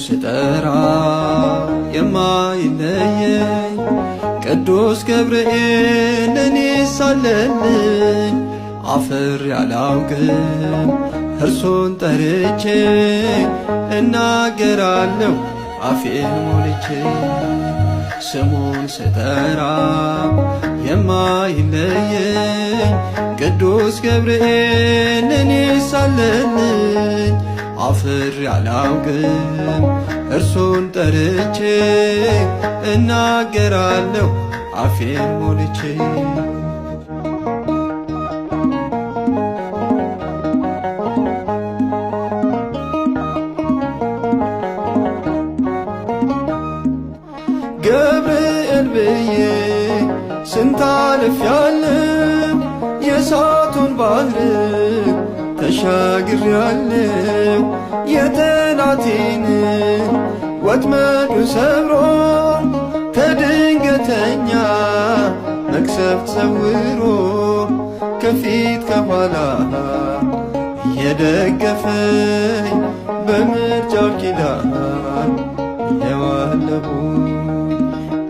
ስጠራ የማይለየኝ ቅዱስ ገብርኤል ለኔ ሳለልኝ አፍሬ አላውቅም እርሱን ጠርቼ እናገራለሁ አፌን ሞልቼ ስሙን ስጠራ የማይለየኝ ቅዱስ ገብርኤል ለኔ ሳለልኝ አፍሬ አላውቅም እርሱን ጠርቼ እናገራለሁ አፌን ሞልቼ ገብርኤል ብዬ ስንት አልፌያለሁ የእሳቱን ባሕር ተሻግሬያለሁ የጠላቴን ወጥመዱ ሰብሮ ከድንገተኛ መቅሰፍት ሰውሮ ከፊት ከኋላ እየደገፈኝ በምልጃው ኪዳን እየዋለሁ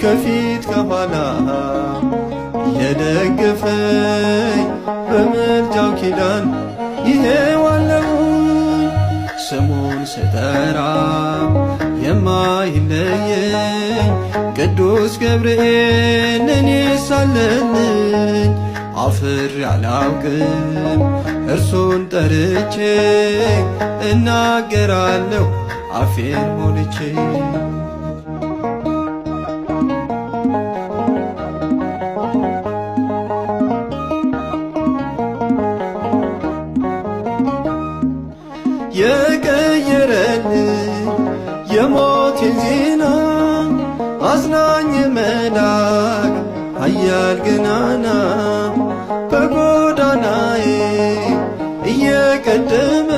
ከፊት ከኋላ እየደገፈኝ በምልጃው ኪዳን ይሄዋለሁኝ ስሙን ስጠራ የማይለየኝ ቅዱስ ገብርኤል ለኔ ሳለልኝ አፍሬ አላውቅም እርሱን ጠርቼ እናገራለሁ አፌን ሞልቼ የቀየረልኝ የሞቴን ዜና አጽናኝ መልአክ ኃያል ገናና በጎዳናዬ እየቀደመ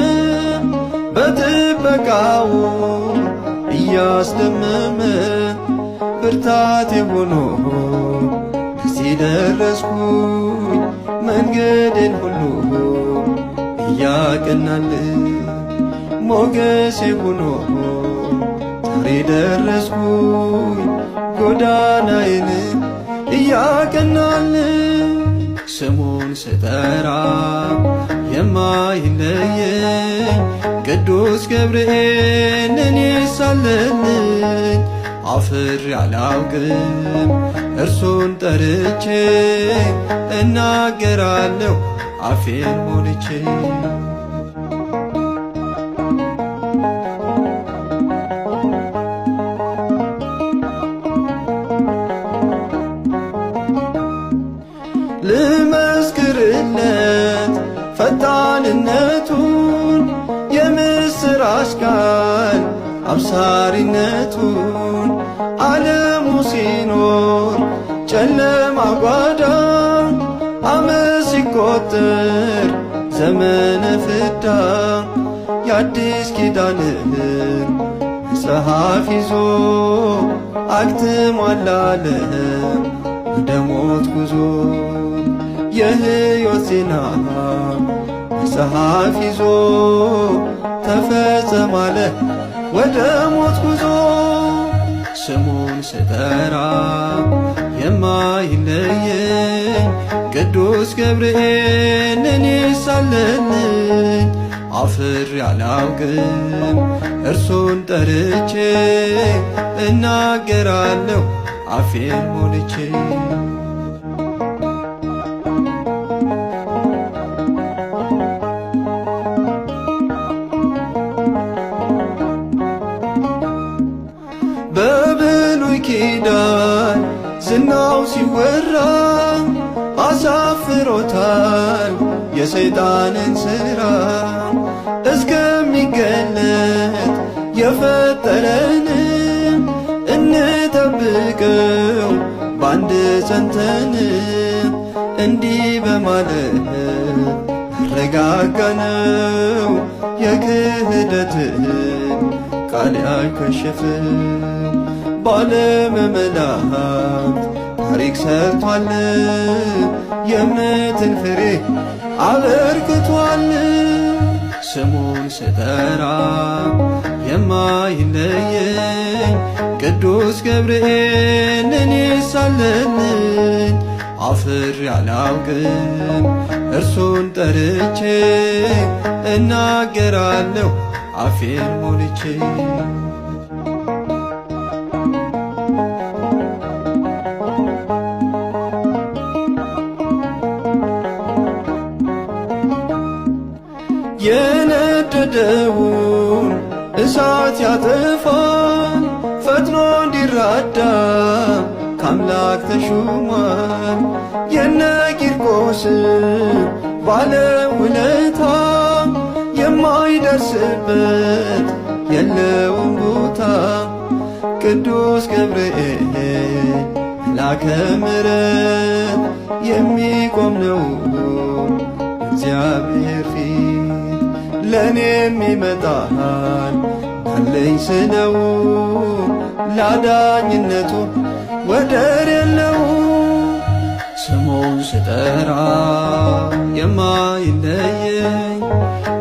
በጥበቃው እያስደመመ ብርታቴ ሆኖ እዚህ ደረስኩኝ መንገዴን ሁሉ እያቀናልኝ ሞገሴ ሆኖ ዛሬ ደረስኩኝ ጎዳናዬን እያቀናልኝ ስሙን ስጠራ የማይለየኝ ቅዱስ ገብርኤል ለኔ ሳለልኝ አፍሬ አላውቅም እርሱን ጠርቼ እናገራለሁ አፌን ሞልቼ ልመስክርለት ፈጣንነቱን የምስራች ቃል አብሳሪነቱን ዓለሙ ሲኖር ጨለማ ጓዳ ዓመት ሲቆጠር ዘመነ ፍዳ የአዲስ ኪዳንን መጽሐፍ ይዞ አክትሟል ዓለም ወደ ሞት ጉዞ የሕይወት ዜና መጽሐፍ ይዞ ተፈጸማለ ወደ ሞት ጉዞ ስሙን ስጠራ የማይለየኝ ቅዱስ ገብርኤል ለኔ ሳለልኝ አፍሬ አላውቅም እርሱን ጠርቼ እናገራለሁ አፌን ሞልቼ በብሉይ ኪዳን ዝናው ሲወራ አሳፍሮታል የሰይጣንን ሥራ እስከሚገለጥ የፈጠረን እንጠብቀው ባንድ ጸንተን እንዲህ በማለት ረጋጋነው የክህደትን ቃል ያልከሸፈው በዓለመ መላእክት ታሪክ ሰርቷል የእምነትን ፍሬ አበርክቷል። ስሙን ስጠራ የማይለየኝ ቅዱስ ገብርኤል እኔስ አለልኝ። አፍሬ አላውቅም እርሱን ጠርቼ እናገራለሁ አፌን ሞልቼ። የነደደውን እሳት ያጠፋል፣ ፈጥኖ እንዲራዳ ከአምላክ ተሹሟል። የነ ቂርቆስ ባለውለታ የማይደርስበት የለውም ቦታ። ቅዱስ ገብርኤል መላከ ምሕረት የሚቆም ነው እግዚአብሔር ፊት። ለእኔም ይመጣል አለኝ ስለው ላዳኝነቱ ወደር የለው። ስሙን ስጠራ የማይለየኝ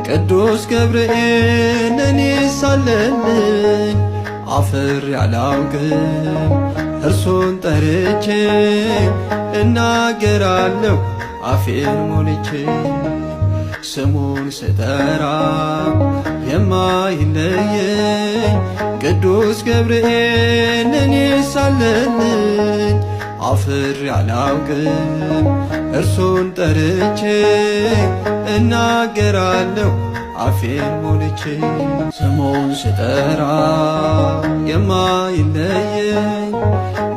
ቅዱስ ገብርኤል እኔስ አለልኝ። አፍሬ አላውቅም እርሱን ጠርቼ እናገራለሁ አፌን ሞልቼ። ስሙን ስጠራ የማይለየኝ ቅዱስ ገብርኤል እኔስ አለልኝ። አፍሬ አላውቅም እርሱን ጠርቼ እናገራለሁ አፌን ሞልቼ። ስሙን ስጠራ የማይለየኝ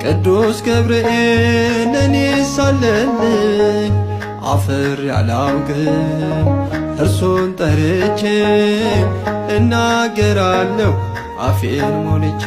ቅዱስ ገብርኤል እኔስ አለልኝ። አፍሬ አላውቅም እርሱን ጠርቼ እናገራለሁ አፌን ሞልቼ።